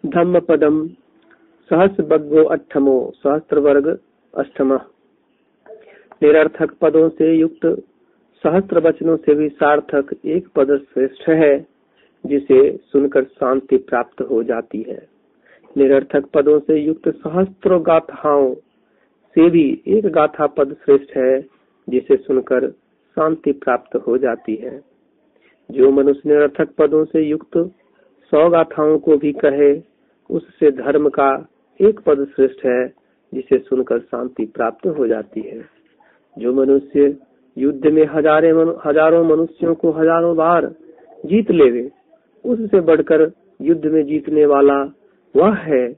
धम्म पदम सहस्रबग्गो अट्ठमो सहस्त्र वर्ग अष्टमः। निरर्थक पदों से युक्त सहस्त्र वचनों से भी सार्थक एक पद श्रेष्ठ है, जिसे सुनकर शांति प्राप्त हो जाती है। निरर्थक पदों से युक्त सहस्त्रों गाथाओं से भी एक गाथा पद श्रेष्ठ है, जिसे सुनकर शांति प्राप्त हो जाती है। जो मनुष्य निरर्थक पदों से युक्त 100 गाथाओं को भी कहे, उससे धर्म का एक पद श्रेष्ठ है, जिसे सुनकर शांति प्राप्त हो जाती है। जो मनुष्य युद्ध में हजारों मनुष्यों को हजारों बार जीत लेवे, उससे बढ़कर युद्ध में जीतने वाला वह है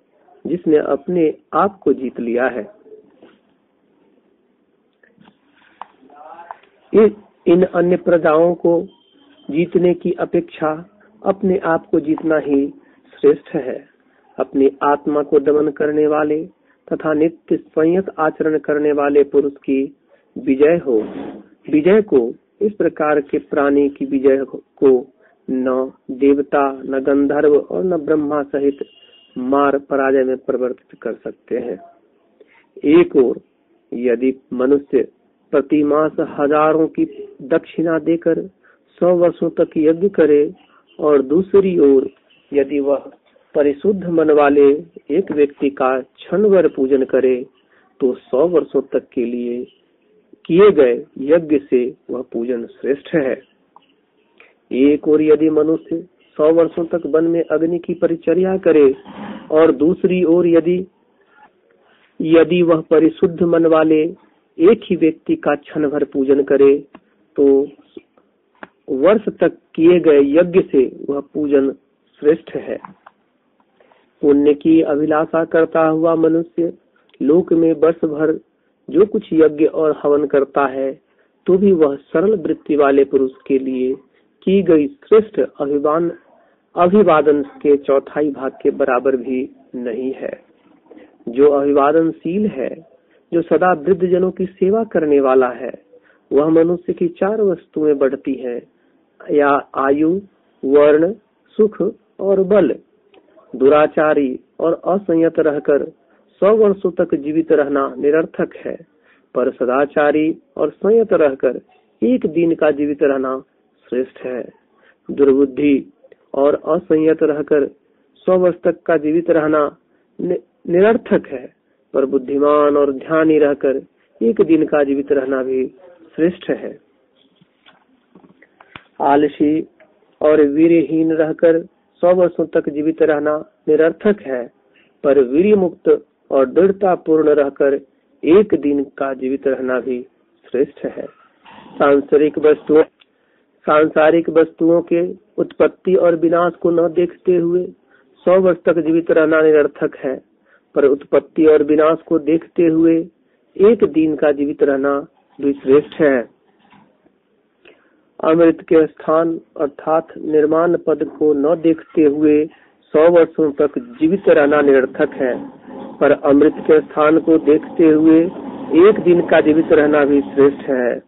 जिसने अपने आप को जीत लिया है। इन अन्य प्रजाओं को जीतने की अपेक्षा अपने आप को जीतना ही श्रेष्ठ है। अपनी आत्मा को दमन करने वाले तथा नित्य संयत आचरण करने वाले पुरुष की विजय को इस प्रकार के प्राणी की विजय को न देवता, न गंधर्व और न ब्रह्मा सहित मार पराजय में परिवर्तित कर सकते हैं। एक ओर यदि मनुष्य प्रति मास हजारों की दक्षिणा देकर 100 वर्षों तक यज्ञ करे, और दूसरी ओर यदि वह परिशुद्ध मन वाले एक व्यक्ति का क्षणभर पूजन करे, तो 100 वर्षों तक के लिए किए गए यज्ञ से वह पूजन श्रेष्ठ है। एक और यदि मनुष्य 100 वर्षों तक वन में अग्नि की परिचर्या करे, और दूसरी ओर यदि वह परिशुद्ध मन वाले एक ही व्यक्ति का क्षण भर पूजन करे, तो वर्ष तक किए गए यज्ञ से वह पूजन श्रेष्ठ है। पुण्य की अभिलाषा करता हुआ मनुष्य लोक में वर्ष भर जो कुछ यज्ञ और हवन करता है, तो भी वह सरल वृत्ति वाले पुरुष के लिए की गई श्रेष्ठ अभिवादन के चौथाई भाग के बराबर भी नहीं है। जो अभिवादनशील है, जो सदा वृद्ध जनों की सेवा करने वाला है, वह मनुष्य की 4 वस्तुएं बढ़ती हैं, या आयु, वर्ण, सुख और बल। दुराचारी और असंयत रहकर 100 वर्षों तक जीवित रहना निरर्थक है, पर सदाचारी और संयत रहकर एक दिन का जीवित रहना श्रेष्ठ है। दुर्बुद्धि और असंयत रहकर 100 वर्ष तक का जीवित रहना निरर्थक है, पर बुद्धिमान और ध्यानी रहकर एक दिन का जीवित रहना भी श्रेष्ठ है। आलसी और वीर्यहीन रहकर 100 वर्षों तक जीवित रहना निरर्थक है, पर वीर्य मुक्त और दृढ़ता पूर्ण रहकर एक दिन का जीवित रहना भी श्रेष्ठ है। सांसारिक वस्तुओं के उत्पत्ति और विनाश को न देखते हुए 100 वर्ष तक जीवित रहना निरर्थक है, पर उत्पत्ति और विनाश को देखते हुए एक दिन का जीवित रहना भी श्रेष्ठ है। अमृत के स्थान अर्थात निर्माण पद को न देखते हुए 100 वर्षों तक जीवित रहना निरर्थक है, पर अमृत के स्थान को देखते हुए एक दिन का जीवित रहना भी श्रेष्ठ है।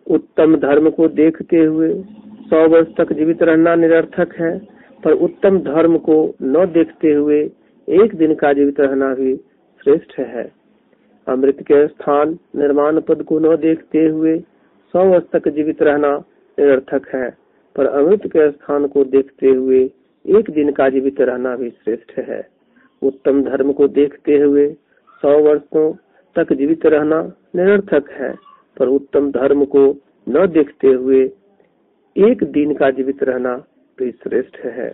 उत्तम धर्म को देखते हुए 100 वर्ष तक जीवित रहना निरर्थक है, पर उत्तम धर्म को न देखते हुए एक दिन का जीवित रहना भी श्रेष्ठ है। अमृत के स्थान निर्माण पद को न देखते हुए 100 वर्ष तक जीवित रहना निरर्थक है, पर अमृत के स्थान को देखते हुए एक दिन का जीवित रहना भी श्रेष्ठ है। उत्तम धर्म को देखते हुए 100 वर्षों तक जीवित रहना निरर्थक है, पर उत्तम धर्म को न देखते हुए एक दिन का जीवित रहना भी श्रेष्ठ है।